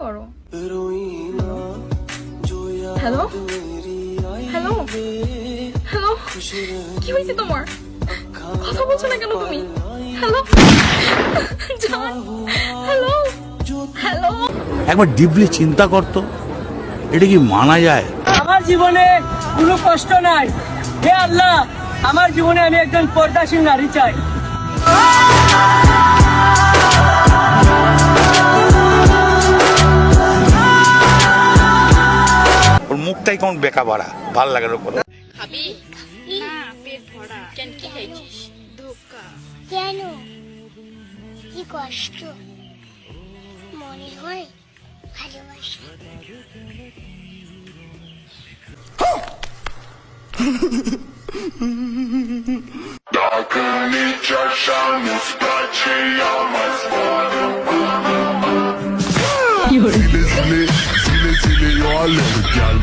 করো। Hello hello hello, কি হয়েছে তোমার? কথা বলছো না কেন তুমি? হ্যালো জান, হ্যালো হ্যালো। একবার ডিপলি চিন্তা করতো, এটা কি মানা যায়? আমার জীবনে কোনো কষ্ট নাই। হে আল্লাহ, আমার জীবনে আমি একজন পর্দাশীল নারী চাই। ওর মুখটাই কেমন বেকা বাড়া, ভাল লাগে ওর কথা। খাবি না? পেট ভরা। কেন, কি খাইছিস? ধোকা। কেন? কি কষ্ট মনে হয় ভালোবাসা।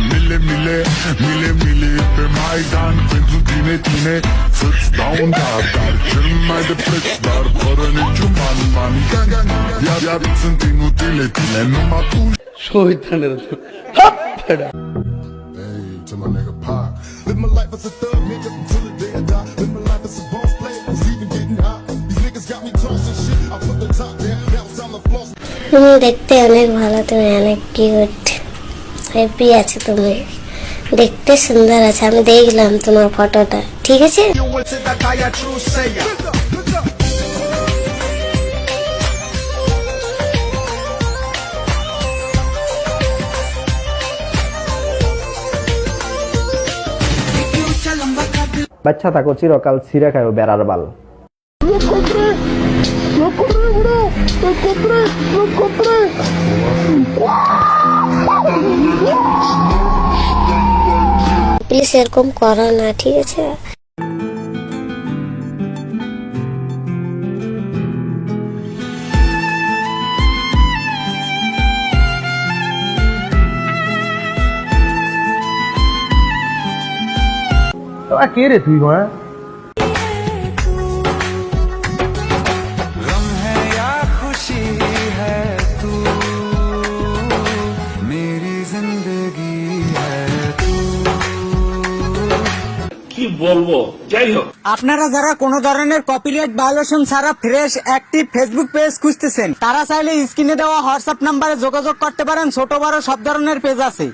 Mille, mille, mille, mille På Majdan finns du tine Sits down där Kärmade plötslar Förrän i tjumman man Jag vitsen tino till Nummer tu শহীদানের হাপ্পাড়া Hey, to my nigga Pac Live my life as a thug nigga Until the day I die Live my life as a boss player Who's even getting hot These niggas got me tossing shit I put the top down Now it's time to floss তুমি দেখতে অনেক ভালো, তুমি অনেক cute, happy আছো তুমি, দেখতে সুন্দর আছে। আমি দেখলাম তোমার ফটোটা, ঠিক আছে? বাচ্চা থাকো চিরকাল ছিঁড়ে খায়ও বেড়ার বাল। প্লিজ এরকম করো না, ঠিক আছে? কে রে তুই? হ্যাঁ কি বলবো, যাই হোক। আপনারা যারা কোনো ধরনের কপিরাইট ভায়োলেশন ছাড়া ফ্রেশ অ্যাক্টিভ ফেসবুক পেজ খুঁজতেছেন, তারা চাইলে স্ক্রিনে দেওয়া হোয়াটসঅ্যাপ নাম্বারে যোগাযোগ করতে পারেন। ছোট বড় সব ধরনের পেজ আছে।